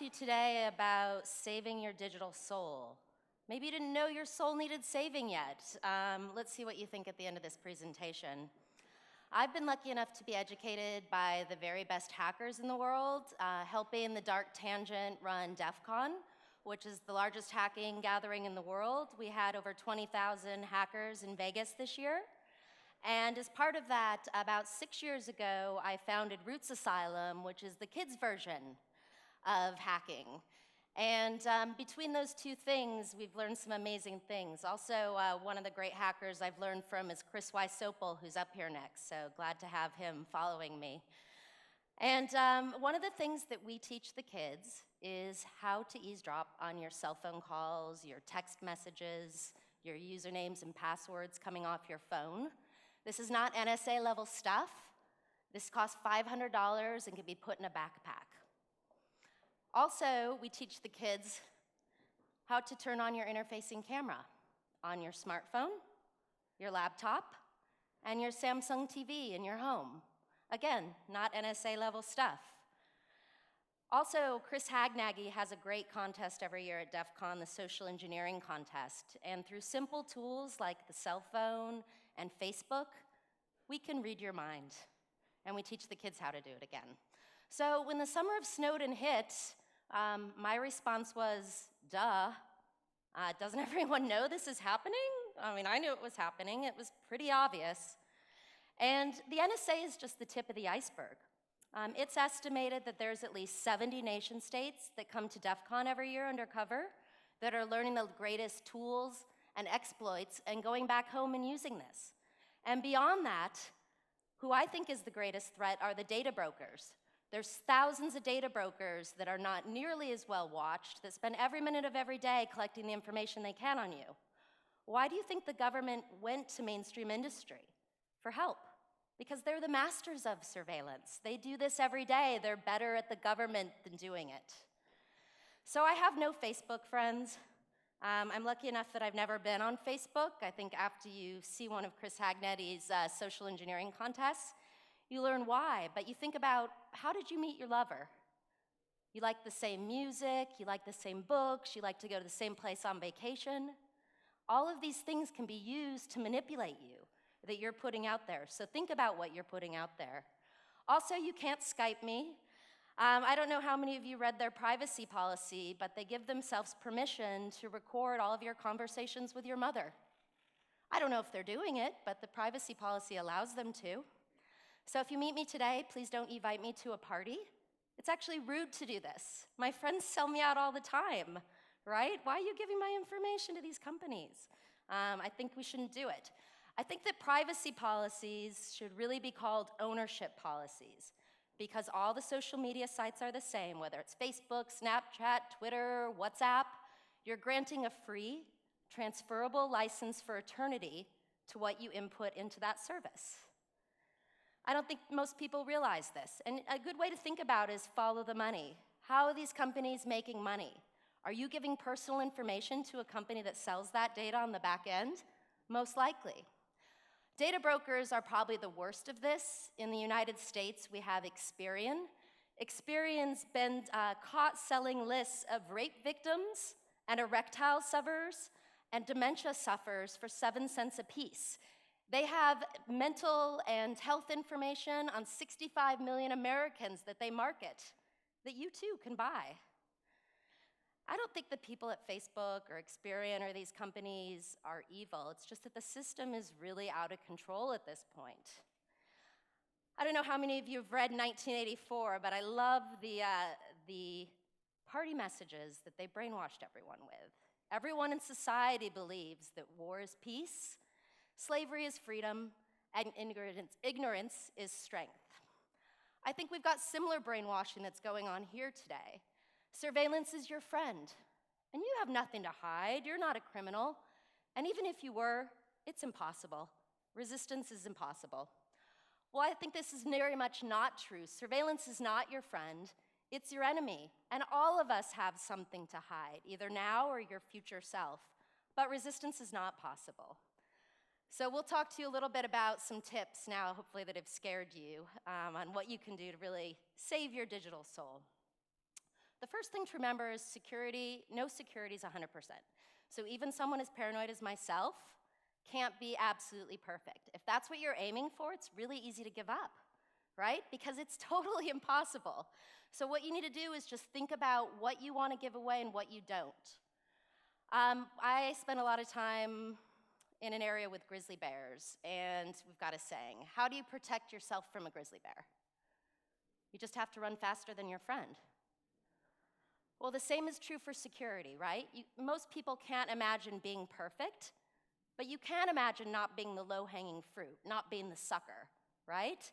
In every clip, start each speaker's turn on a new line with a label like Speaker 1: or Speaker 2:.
Speaker 1: to you today about saving your digital soul. Maybe you didn't know your soul needed saving yet. Let's see what you think at the end of this presentation. I've been lucky enough to be educated by the very best hackers in the world, helping the Dark Tangent run DEF CON, which is the largest hacking gathering in the world. We had over 20,000 hackers in Vegas this year. And as part of that, about 6 years ago, I founded Roots Asylum, which is the kids' version of hacking. And between those two things, we've learned some amazing things. Also, one of the great hackers I've learned from is Chris Wysopal, who's up here next, so glad to have him following me. And one of the things that we teach the kids is how to eavesdrop on your cell phone calls, your text messages, your usernames and passwords coming off your phone. This is not NSA level stuff. This costs $500 and can be put in a backpack. Also, we teach the kids how to turn on your interfacing camera on your smartphone, your laptop, and your Samsung TV in your home. Again, not NSA level stuff. Also, Chris Hagnaggy has a great contest every year at DEF CON, the Social Engineering Contest. And through simple tools like the cell phone and Facebook, we can read your mind. And we teach the kids how to do it again. So when the summer of Snowden hit, my response was, duh. Doesn't everyone know this is happening? I mean, I knew it was happening. It was pretty obvious. And the NSA is just the tip of the iceberg. It's estimated that there's at least 70 nation states that come to DEF CON every year undercover that are learning the greatest tools and exploits and going back home and using this. And beyond that, who I think is the greatest threat are the data brokers. There's thousands of data brokers that are not nearly as well watched, that spend every minute of every day collecting the information they can on you. Why do you think the government went to mainstream industry? For help. Because they're the masters of surveillance. They do this every day. They're better at the government than doing it. So I have no Facebook friends. I'm lucky enough that I've never been on Facebook. I think after you see one of Chris Hagnaggy's social engineering contests, you learn why, but you think about, how did you meet your lover? You like the same music, you like the same books, you like to go to the same place on vacation. All of these things can be used to manipulate you, that you're putting out there. So think about what you're putting out there. Also, you can't Skype me. I don't know how many of you read their privacy policy, but they give themselves permission to record all of your conversations with your mother. I don't know if they're doing it, but the privacy policy allows them to. So if you meet me today, please don't invite me to a party. It's actually rude to do this. My friends sell me out all the time, right? Why are you giving my information to these companies? I think we shouldn't do it. I think that privacy policies should really be called ownership policies, because all the social media sites are the same, whether it's Facebook, Snapchat, Twitter, WhatsApp. You're granting a free, transferable license for eternity to what you input into that service. I don't think most people realize this. And a good way to think about is follow the money. How are these companies making money? Are you giving personal information to a company that sells that data on the back end? Most likely. Data brokers are probably the worst of this. In the United States, we have Experian. Experian's been caught selling lists of rape victims and erectile sufferers and dementia sufferers for 7 cents a piece. They have mental and health information on 65 million Americans that they market, that you too can buy. I don't think the people at Facebook or Experian or these companies are evil. It's just that the system is really out of control at this point. I don't know how many of you have read 1984, but I love the party messages that they brainwashed everyone with. Everyone in society believes that war is peace, slavery is freedom, and ignorance is strength. I think we've got similar brainwashing that's going on here today. Surveillance is your friend, and you have nothing to hide. You're not a criminal. And even if you were, it's impossible. Resistance is impossible. Well, I think this is very much not true. Surveillance is not your friend. It's your enemy. And all of us have something to hide, either now or your future self. But resistance is not possible. So we'll talk to you a little bit about some tips now, hopefully that have scared you, on what you can do to really save your digital soul. The first thing to remember is security, no security is 100%. So even someone as paranoid as myself can't be absolutely perfect. If that's what you're aiming for, it's really easy to give up, right? Because it's totally impossible. So what you need to do is just think about what you want to give away and what you don't. I spend a lot of time in an area with grizzly bears, and we've got a saying, how do you protect yourself from a grizzly bear? You just have to run faster than your friend. Well, the same is true for security, right? Most people can't imagine being perfect, but you can imagine not being the low-hanging fruit, not being the sucker, right?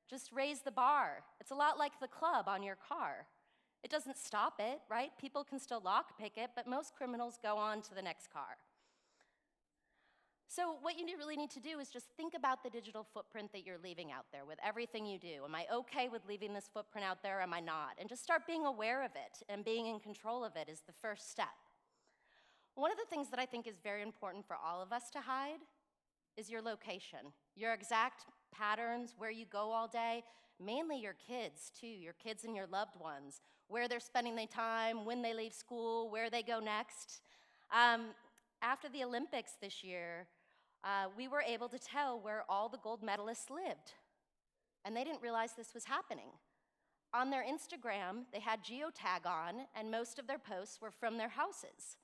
Speaker 1: Just raise the bar. It's a lot like the club on your car. It doesn't stop it, right? People can still lockpick it, but most criminals go on to the next car. So what you really need to do is just think about the digital footprint that you're leaving out there with everything you do. Am I okay with leaving this footprint out there? Am I not? And just start being aware of it, and being in control of it is the first step. One of the things that I think is very important for all of us to hide is your location, your exact patterns, where you go all day, mainly your kids too, your kids and your loved ones, where they're spending their time, when they leave school, where they go next. After the Olympics this year, we were able to tell where all the gold medalists lived, and they didn't realize this was happening. On their Instagram, they had geotag on, and most of their posts were from their houses.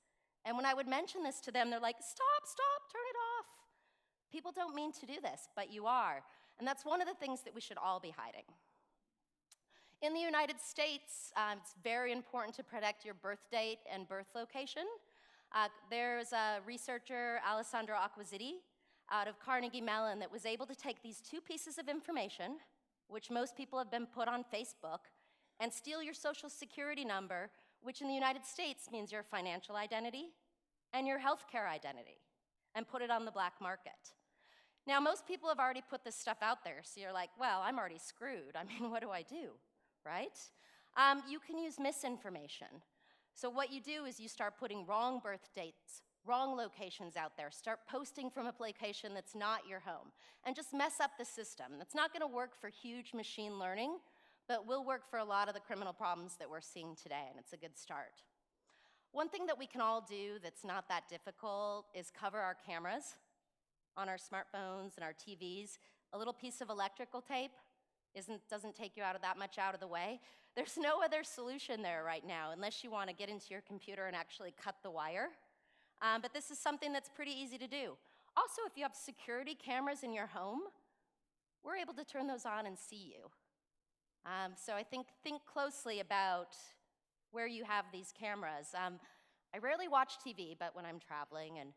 Speaker 1: And when I would mention this to them, they're like, stop, turn it off. People don't mean to do this, but you are. And that's one of the things that we should all be hiding. In the United States, it's very important to protect your birth date and birth location. There's a researcher, Alessandro Acquisiti, out of Carnegie Mellon, that was able to take these two pieces of information, which most people have been put on Facebook, and steal your social security number, which in the United States means your financial identity and your healthcare identity, and put it on the black market. Now, most people have already put this stuff out there, so you're like, well, I'm already screwed. I mean, what do I do, right? You can use misinformation. So what you do is you start putting wrong birth dates, wrong locations out there, start posting from a location that's not your home, and just mess up the system. That's not gonna work for huge machine learning, but will work for a lot of the criminal problems that we're seeing today, and it's a good start. One thing that we can all do that's not that difficult is cover our cameras on our smartphones and our TVs. A little piece of electrical tape doesn't take you that much out of the way. There's no other solution there right now unless you want to get into your computer and actually cut the wire. But this is something that's pretty easy to do. Also, if you have security cameras in your home, we're able to turn those on and see you. So I think closely about where you have these cameras. I rarely watch TV, but when I'm traveling, and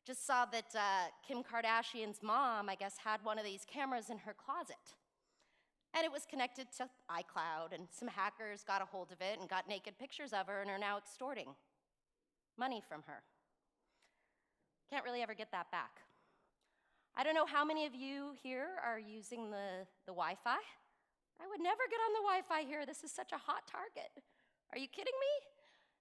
Speaker 1: just saw that Kim Kardashian's mom, I guess, had one of these cameras in her closet. And it was connected to iCloud, and some hackers got a hold of it and got naked pictures of her and are now extorting money from her. Can't really ever get that back. I don't know how many of you here are using the Wi-Fi. I would never get on the Wi-Fi here. This is such a hot target. Are you kidding me?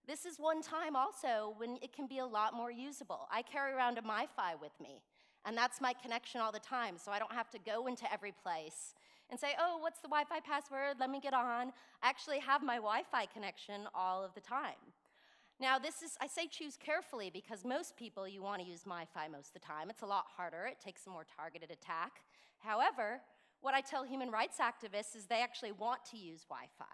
Speaker 1: This is one time also when it can be a lot more usable. I carry around a MiFi with me, and that's my connection all the time, so I don't have to go into every place and say, oh, what's the Wi-Fi password? Let me get on. I actually have my Wi-Fi connection all of the time. Now, I say choose carefully because most people, you want to use MiFi most of the time. It's a lot harder. It takes a more targeted attack. However, what I tell human rights activists is they actually want to use Wi-Fi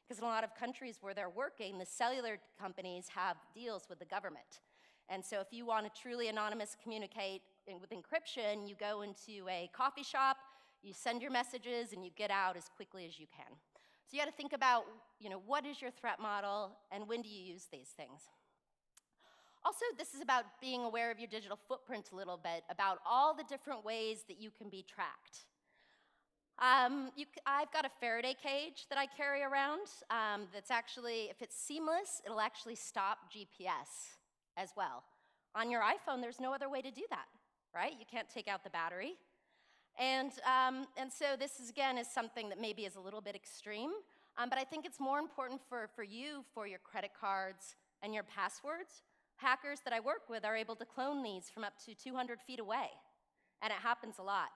Speaker 1: because in a lot of countries where they're working, the cellular companies have deals with the government. And so if you want to truly anonymous communicate with encryption, you go into a coffee shop, you send your messages, and you get out as quickly as you can. So you got to think about, what is your threat model, and when do you use these things? Also, this is about being aware of your digital footprint a little bit, about all the different ways that you can be tracked. I've got a Faraday cage that I carry around that's actually, if it's seamless, it'll actually stop GPS as well. On your iPhone, there's no other way to do that, right? You can't take out the battery. And so this is something that maybe is a little bit extreme, but I think it's more important for you, for your credit cards and your passwords. Hackers that I work with are able to clone these from up to 200 feet away, and it happens a lot.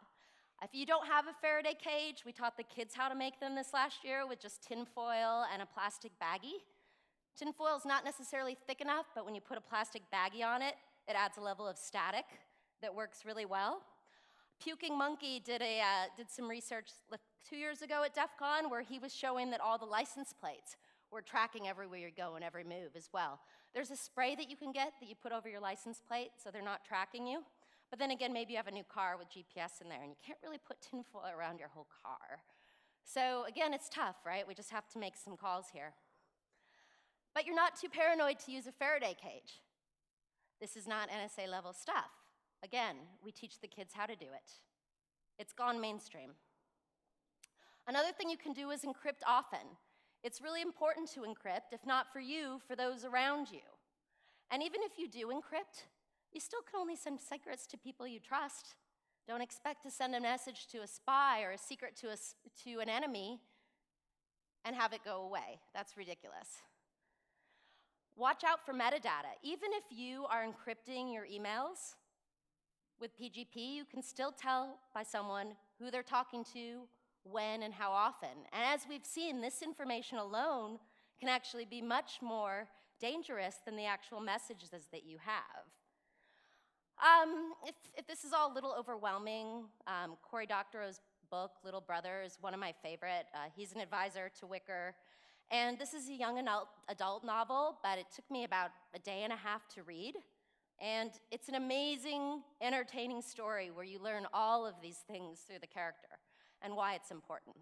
Speaker 1: If you don't have a Faraday cage, we taught the kids how to make them this last year with just tin foil and a plastic baggie. Tinfoil is not necessarily thick enough, but when you put a plastic baggie on it, it adds a level of static that works really well. Puking Monkey did some research 2 years ago at DEF CON where he was showing that all the license plates were tracking everywhere you go and every move as well. There's a spray that you can get that you put over your license plate so they're not tracking you. But then again, maybe you have a new car with GPS in there and you can't really put tinfoil around your whole car. So again, it's tough, right? We just have to make some calls here. But you're not too paranoid to use a Faraday cage. This is not NSA level stuff. Again, we teach the kids how to do it. It's gone mainstream. Another thing you can do is encrypt often. It's really important to encrypt, if not for you, for those around you. And even if you do encrypt, you still can only send secrets to people you trust. Don't expect to send a message to a spy or a secret to an enemy and have it go away. That's ridiculous. Watch out for metadata. Even if you are encrypting your emails with PGP, you can still tell by someone who they're talking to, when, and how often. And as we've seen, this information alone can actually be much more dangerous than the actual messages that you have. If this is all a little overwhelming, Cory Doctorow's book, Little Brother, is one of my favorite. He's an advisor to Wickr. And this is a young adult novel, but it took me about a day and a half to read. And it's an amazing, entertaining story where you learn all of these things through the character and why it's important.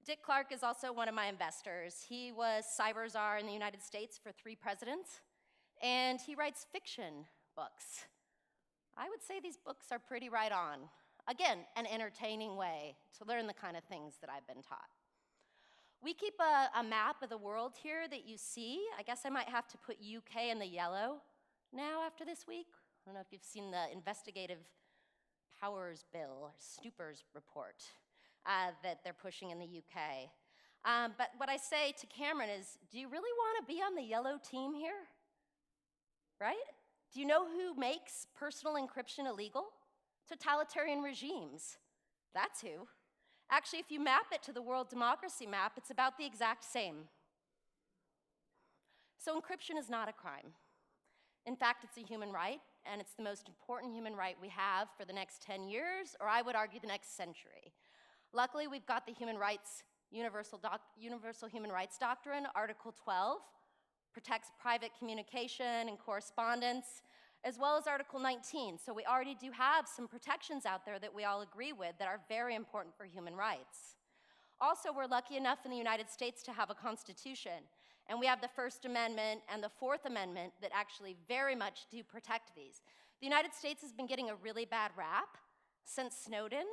Speaker 1: Dick Clark is also one of my investors. He was cyber czar in the United States for 3 presidents, and he writes fiction books. I would say these books are pretty right on. Again, an entertaining way to learn the kind of things that I've been taught. We keep a map of the world here that you see. I guess I might have to put UK in the yellow now after this week. I don't know if you've seen the investigative powers bill or Snoopers report that they're pushing in the UK. But what I say to Cameron is, do you really want to be on the yellow team here? Right? Do you know who makes personal encryption illegal? Totalitarian regimes. That's who. Actually, if you map it to the world democracy map, it's about the exact same. So encryption is not a crime. In fact, it's a human right, and it's the most important human right we have for the next 10 years, or I would argue the next century. Luckily, we've got the Universal Human Rights Doctrine, Article 12, protects private communication and correspondence, as well as Article 19. So we already do have some protections out there that we all agree with that are very important for human rights. Also, we're lucky enough in the United States to have a constitution, and we have the First Amendment and the Fourth Amendment that actually very much do protect these. The United States has been getting a really bad rap since Snowden,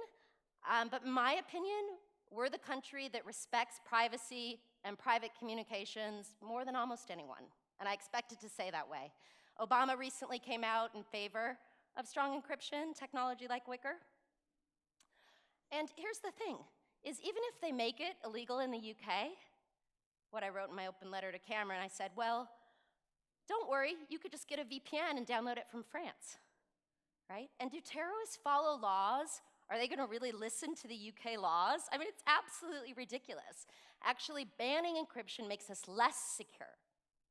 Speaker 1: but in my opinion, we're the country that respects privacy and private communications more than almost anyone, and I expect it to stay that way. Obama recently came out in favor of strong encryption technology like Wickr. And here's the thing, is even if they make it illegal in the UK, what I wrote in my open letter to Cameron, I said, well, don't worry, you could just get a VPN and download it from France, right? And do terrorists follow laws? Are they gonna really listen to the UK laws? I mean, it's absolutely ridiculous. Actually, banning encryption makes us less secure,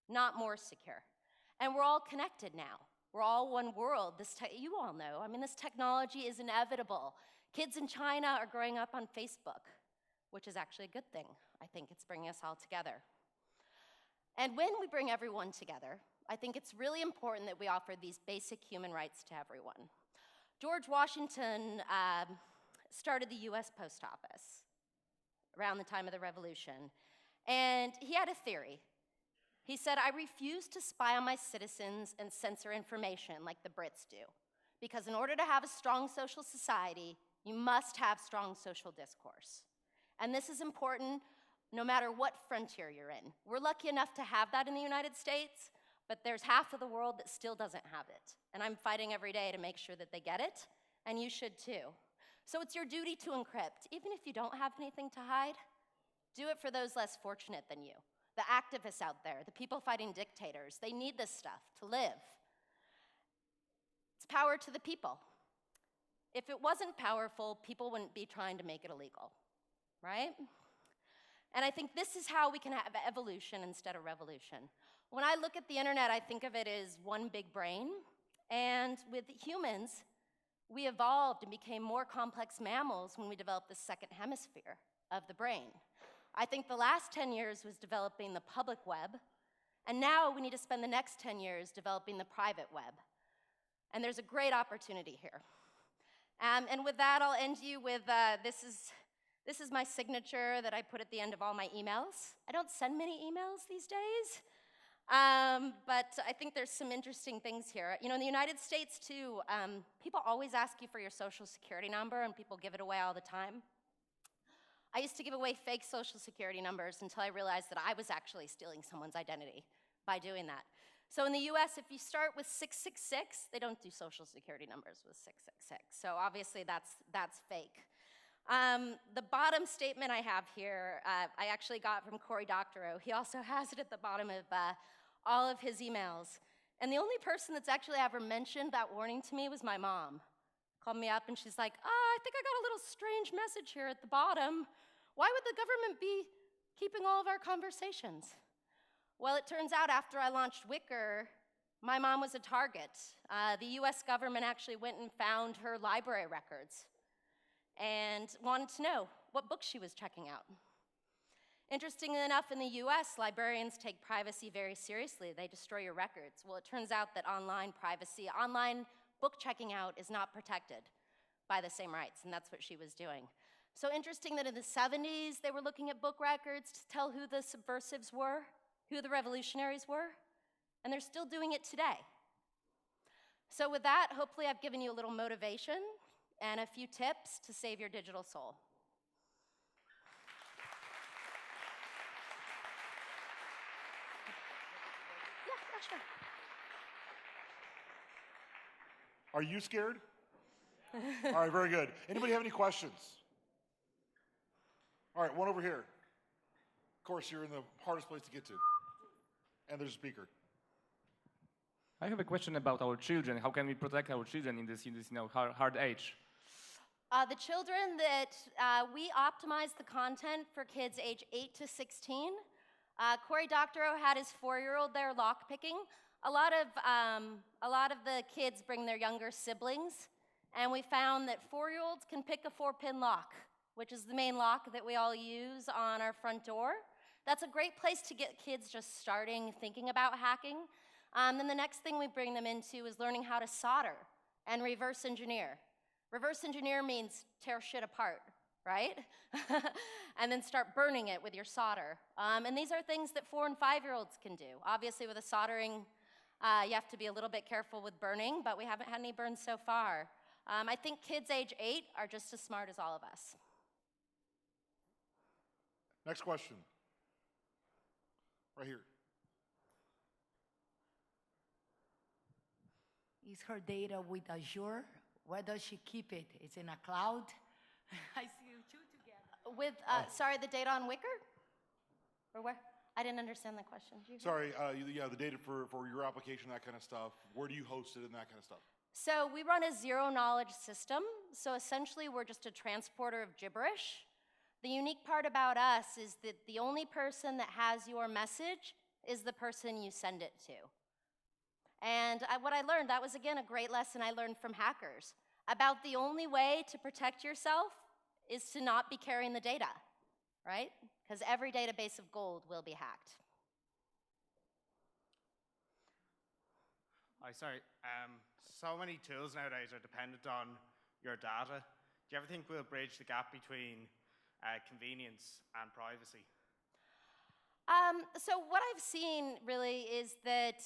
Speaker 1: not more secure. And we're all connected now. We're all one world. You all know, I mean, this technology is inevitable. Kids in China are growing up on Facebook, which is actually a good thing. I think it's bringing us all together. And when we bring everyone together, I think it's really important that we offer these basic human rights to everyone. George Washington started the US Post Office around the time of the Revolution, and he had a theory. He said, I refuse to spy on my citizens and censor information like the Brits do, because in order to have a strong social society, you must have strong social discourse. And this is important no matter what frontier you're in. We're lucky enough to have that in the United States, but there's half of the world that still doesn't have it. And I'm fighting every day to make sure that they get it, and you should too. So it's your duty to encrypt. Even if you don't have anything to hide, do it for those less fortunate than you. The activists out there, the people fighting dictators, they need this stuff to live. It's power to the people. If it wasn't powerful, people wouldn't be trying to make it illegal, right? And I think this is how we can have evolution instead of revolution. When I look at the internet, I think of it as one big brain. And with humans, we evolved and became more complex mammals when we developed the second hemisphere of the brain. I think the last 10 years was developing the public web, and now we need to spend the next 10 years developing the private web. And there's a great opportunity here. And with that, I'll end you with this is my signature that I put at the end of all my emails. I don't send many emails these days, but I think there's some interesting things here. You know, in the United States, too, people always ask you for your social security number, and people give it away all the time. I used to give away fake social security numbers until I realized that I was actually stealing someone's identity by doing that. So in the US, if you start with 666, they don't do social security numbers with 666. So obviously that's fake. The bottom statement I have here, I actually got from Cory Doctorow. He also has it at the bottom of all of his emails. And the only person that's actually ever mentioned that warning to me was my mom. Called me up and she's like, I think I got a little strange message here at the bottom. Why would the government be keeping all of our conversations? Well, it turns out after I launched Wickr, my mom was a target. The US government actually went and found her library records and wanted to know what books she was checking out. Interestingly enough, in the US, librarians take privacy very seriously. They destroy your records. Well, it turns out that online book checking out is not protected by the same rights, and that's what she was doing. So interesting that in the 70s, they were looking at book records to tell who the subversives were, who the revolutionaries were, and they're still doing it today. So with that, hopefully I've given you a little motivation and a few tips to save your digital soul. Yeah, sure.
Speaker 2: Are you scared? All right, very good. Anybody have any questions? All right, one over here. Of course, you're in the hardest place to get to. And there's a speaker.
Speaker 3: I have a question about our children. How can we protect our children in this hard age?
Speaker 1: The children that we optimize the content for kids age 8 to 16. Cory Doctorow had his 4-year-old there lockpicking. A lot of the kids bring their younger siblings, and we found that 4-year-olds can pick a 4-pin lock, which is the main lock that we all use on our front door. That's a great place to get kids just starting thinking about hacking. Then the next thing we bring them into is learning how to solder and reverse engineer. Reverse engineer means tear shit apart, right? And then start burning it with your solder. And these are things that 4- and 5-year-olds can do. Obviously, with the soldering, you have to be a little bit careful with burning, but we haven't had any burns so far. I think kids age 8 are just as smart as all of us.
Speaker 2: Next question. Right here.
Speaker 4: Is her data with Azure? Where does she keep it? It's in a cloud? I see you two together.
Speaker 1: With, sorry, the data on Wickr? Or where? I didn't understand the question.
Speaker 2: Sorry, yeah, the data for your application, that kind of stuff. Where do you host it and that kind of stuff?
Speaker 1: So we run a zero-knowledge system. So essentially, we're just a transporter of gibberish. The unique part about us is that the only person that has your message is the person you send it to. And what I learned, that was, again, a great lesson I learned from hackers. About the only way to protect yourself is to not be carrying the data, right? Because every database of gold will be hacked.
Speaker 5: Hi, sorry. So many tools nowadays are dependent on your data. Do you ever think we'll bridge the gap between convenience and privacy?
Speaker 1: So what I've seen really is that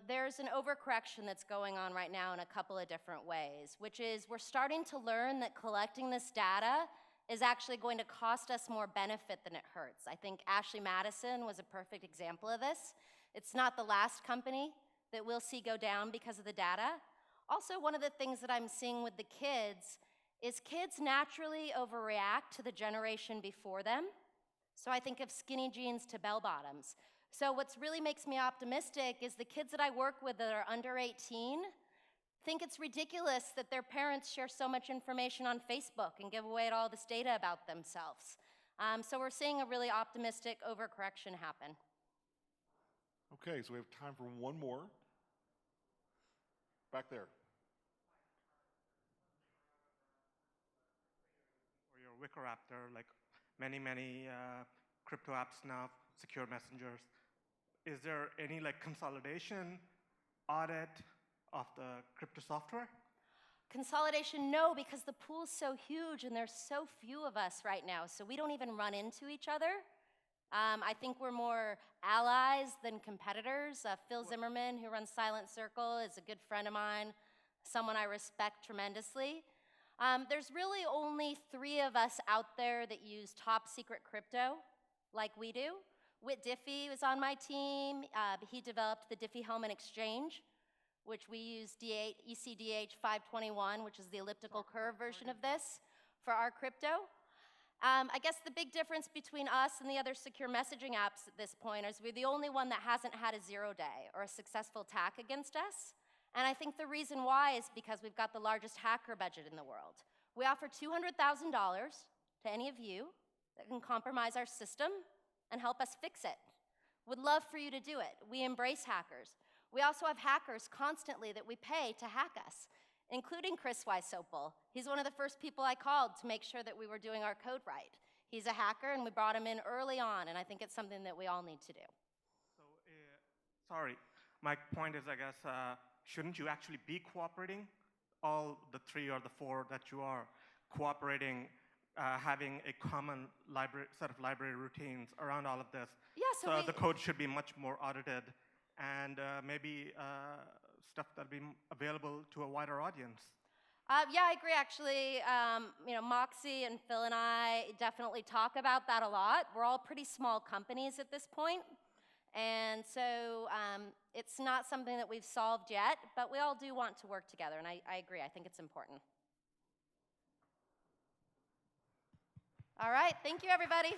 Speaker 1: there's an overcorrection that's going on right now in a couple of different ways, which is we're starting to learn that collecting this data is actually going to cost us more benefit than it hurts. I think Ashley Madison was a perfect example of this. It's not the last company that we'll see go down because of the data. Also, one of the things that I'm seeing with the kids is kids naturally overreact to the generation before them. So I think of skinny jeans to bell bottoms. So what really makes me optimistic is the kids that I work with that are under 18 think it's ridiculous that their parents share so much information on Facebook and give away all this data about themselves. So we're seeing a really optimistic overcorrection happen.
Speaker 2: Okay, so we have time for one more. Back there.
Speaker 6: For your Wickr app, there are like many crypto apps now, secure messengers. Is there any like consolidation, audit of the crypto software?
Speaker 1: Consolidation, no, because the pool's so huge and there's so few of us right now, so we don't even run into each other. I think we're more allies than competitors. Phil Zimmerman, who runs Silent Circle, is a good friend of mine, someone I respect tremendously. There's really only 3 of us out there that use top secret crypto like we do. Whit Diffie was on my team. He developed the Diffie-Hellman exchange, which we use ECDH 521, which is the elliptical curve version of this, for our crypto. I guess the big difference between us and the other secure messaging apps at this point is we're the only one that hasn't had a 0-day or a successful attack against us. And I think the reason why is because we've got the largest hacker budget in the world. We offer $200,000 to any of you that can compromise our system and help us fix it. Would love for you to do it. We embrace hackers. We also have hackers constantly that we pay to hack us, including Chris Weissopel. He's one of the first people I called to make sure that we were doing our code right. He's a hacker, and we brought him in early on, and I think it's something that we all need to do.
Speaker 6: So, sorry, my point is, I guess, shouldn't you actually be cooperating? All the 3 or the 4 that you are cooperating, having a common set of library routines around all of this.
Speaker 1: Yeah,
Speaker 6: so the code should be much more audited, and maybe stuff that'll be available to a wider audience.
Speaker 1: Yeah, I agree, actually. Moxie and Phil and I definitely talk about that a lot. We're all pretty small companies at this point, and so it's not something that we've solved yet, but we all do want to work together, and I agree. I think it's important. All right, thank you, everybody.